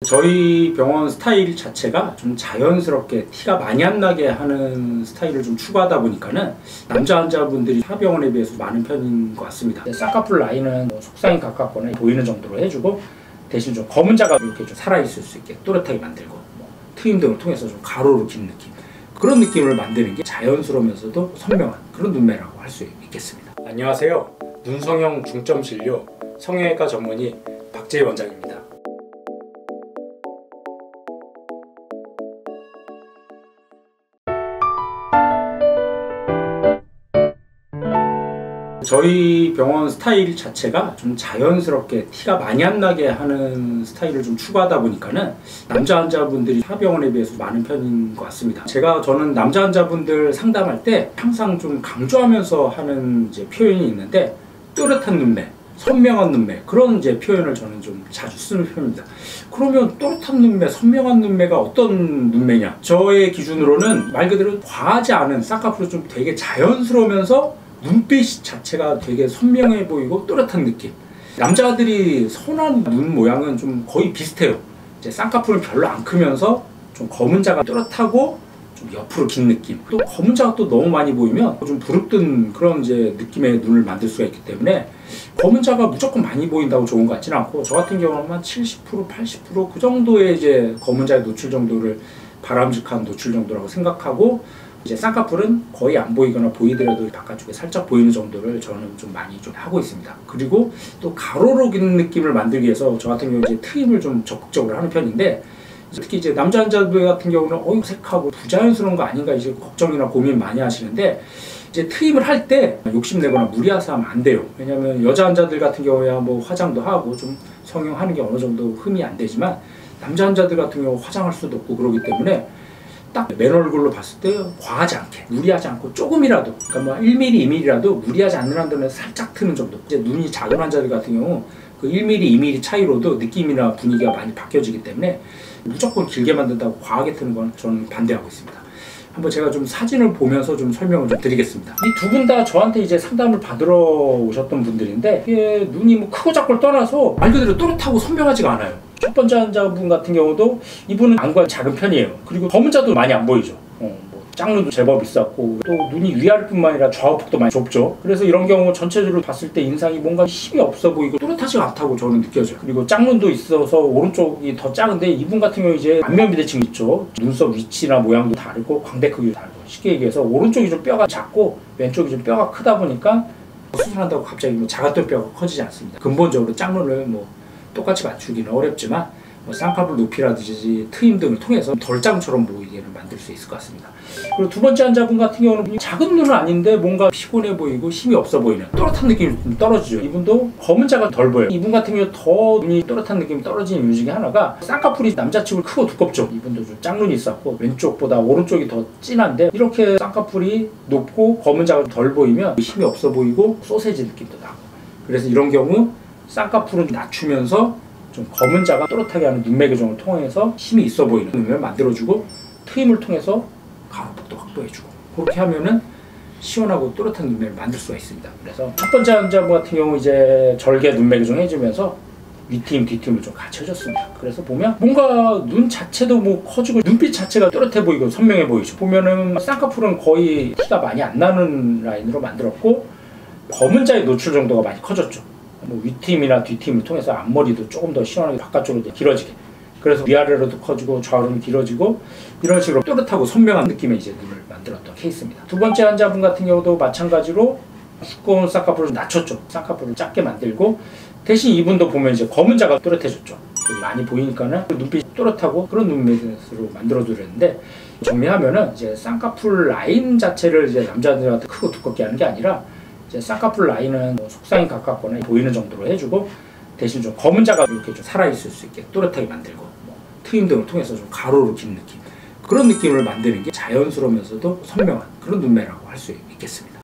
저희 병원 스타일 자체가 좀 자연스럽게 티가 많이 안 나게 하는 스타일을 좀 추구하다 보니까는 남자 환자분들이 타 병원에 비해서 많은 편인 것 같습니다. 쌍꺼풀 라인은 속상이 가깝거나 보이는 정도로 해주고, 대신 좀 검은 자가 이렇게 좀 살아있을 수 있게 또렷하게 만들고, 트임 등을 통해서 좀 가로로 긴 느낌, 그런 느낌을 만드는 게 자연스러우면서도 선명한 그런 눈매라고 할 수 있겠습니다. 안녕하세요. 눈성형 중점 진료 성형외과 전문의 박재희 원장입니다. 저희 병원 스타일 자체가 좀 자연스럽게 티가 많이 안 나게 하는 스타일을 좀 추구하다 보니까는 남자 환자분들이 타 병원에 비해서 많은 편인 것 같습니다. 저는 남자 환자분들 상담할 때 항상 좀 강조하면서 하는 표현이 있는데, 또렷한 눈매, 선명한 눈매, 그런 표현을 저는 좀 자주 쓰는 편입니다. 그러면 또렷한 눈매, 선명한 눈매가 어떤 눈매냐? 저의 기준으로는 말 그대로 과하지 않은 쌍꺼풀이 좀 되게 자연스러우면서 눈빛 자체가 되게 선명해 보이고 또렷한 느낌. 남자들이 선한 눈 모양은 좀 거의 비슷해요. 쌍꺼풀은 별로 안 크면서 좀 검은 자가 또렷하고 좀 옆으로 긴 느낌. 또 검은 자가 또 너무 많이 보이면 좀 부릅뜬 그런 느낌의 눈을 만들 수가 있기 때문에 검은 자가 무조건 많이 보인다고 좋은 것 같지는 않고, 저 같은 경우는 70%, 80% 그 정도의 검은 자의 노출 정도를 바람직한 노출 정도라고 생각하고, 쌍꺼풀은 거의 안 보이거나 보이더라도 바깥쪽에 살짝 보이는 정도를 저는 좀 많이 하고 있습니다. 그리고 또 가로로 긴 느낌을 만들기 위해서 저 같은 경우 트임을 좀 적극적으로 하는 편인데, 특히 남자 환자들 같은 경우는 어색하고 부자연스러운 거 아닌가 걱정이나 고민 많이 하시는데, 트임을 할 때 욕심내거나 무리해서 하면 안 돼요. 왜냐면 여자 환자들 같은 경우야 화장도 하고 좀 성형하는 게 어느 정도 흠이 안 되지만, 남자 환자들 같은 경우 화장할 수도 없고 그러기 때문에 딱 맨 얼굴로 봤을 때 과하지 않게, 무리하지 않고 조금이라도, 그러니까 1mm, 2mm라도 무리하지 않는 한도는 살짝 트는 정도. 눈이 작은 환자들 같은 경우 그 1mm, 2mm 차이로도 느낌이나 분위기가 많이 바뀌어지기 때문에 무조건 길게 만든다고 과하게 트는 건 저는 반대하고 있습니다. 한번 제가 좀 사진을 보면서 좀 설명을 좀 드리겠습니다. 이 두 분 다 저한테 상담을 받으러 오셨던 분들인데, 이게 눈이 크고 작고를 떠나서 말 그대로 또렷하고 선명하지가 않아요. 첫 번째 환자분 같은 경우도 이분은 안과 작은 편이에요. 그리고 검은 자도 많이 안 보이죠. 짝눈도 제법 있었고, 또 눈이 위아래뿐만 아니라 좌우폭도 많이 좁죠. 그래서 이런 경우 전체적으로 봤을 때 인상이 뭔가 힘이 없어 보이고 또렷하지 않다고 저는 느껴져요. 그리고 짝눈도 있어서 오른쪽이 더 작은데, 이분 같은 경우 안면비대칭 있죠. 눈썹 위치나 모양도 다르고 광대 크기도 다르고, 쉽게 얘기해서 오른쪽이 좀 뼈가 작고 왼쪽이 좀 뼈가 크다 보니까 수술한다고 갑자기 작았던 뼈가 커지지 않습니다. 근본적으로 짝눈을 똑같이 맞추기는 어렵지만 쌍꺼풀 높이라든지 트임 등을 통해서 덜장처럼 보이게 만들 수 있을 것 같습니다. 그리고 두 번째 환자분 같은 경우는 작은 눈은 아닌데 뭔가 피곤해 보이고 힘이 없어 보이는 또렷한 느낌이 좀 떨어지죠. 이분도 검은 자가 덜 보여요. 이분 같은 경우 더 눈이 또렷한 느낌이 떨어지는 이유 중에 하나가, 쌍꺼풀이 남자치고 크고 두껍죠. 이분도 좀 짝눈이 있었고 왼쪽보다 오른쪽이 더 진한데, 이렇게 쌍꺼풀이 높고 검은 자가 덜 보이면 힘이 없어 보이고 소세지 느낌도 나고, 그래서 이런 경우 쌍꺼풀은 낮추면서 좀 검은 자가 또렷하게 하는 눈매 교정을 통해서 힘이 있어 보이는 눈매를 만들어주고, 트임을 통해서 가로폭도 확보해주고, 그렇게 하면은 시원하고 또렷한 눈매를 만들 수가 있습니다. 그래서 첫 번째 환자분 같은 경우 절개 눈매 교정 해주면서 윗트임, 뒷트임을 좀 같이 해줬습니다. 그래서 보면 뭔가 눈 자체도 커지고 눈빛 자체가 또렷해 보이고 선명해 보이죠. 보면은 쌍꺼풀은 거의 티가 많이 안 나는 라인으로 만들었고, 검은 자의 노출 정도가 많이 커졌죠. 윗팀이나 뒷팀을 통해서 앞머리도 조금 더 시원하게 바깥쪽으로 길어지게, 그래서 위아래로도 커지고 좌우로는 길어지고, 이런 식으로 또렷하고 선명한 느낌의 눈을 만들었던 케이스입니다. 두 번째 환자분 같은 경우도 마찬가지로 두꺼운 쌍꺼풀을 낮췄죠. 쌍꺼풀을 작게 만들고, 대신 이분도 보면 검은 자가 또렷해졌죠. 많이 보이니까는 눈빛이 또렷하고 그런 눈매로 만들어드렸는데, 정리하면은 쌍꺼풀 라인 자체를 남자들한테 크고 두껍게 하는 게 아니라, 쌍꺼풀 라인은 속상이 가깝거나 보이는 정도로 해주고, 대신 좀 검은 자가 이렇게 좀 살아있을 수 있게 또렷하게 만들고, 트임 등을 통해서 좀 가로로 긴 느낌, 그런 느낌을 만드는 게 자연스러우면서도 선명한 그런 눈매라고 할 수 있겠습니다.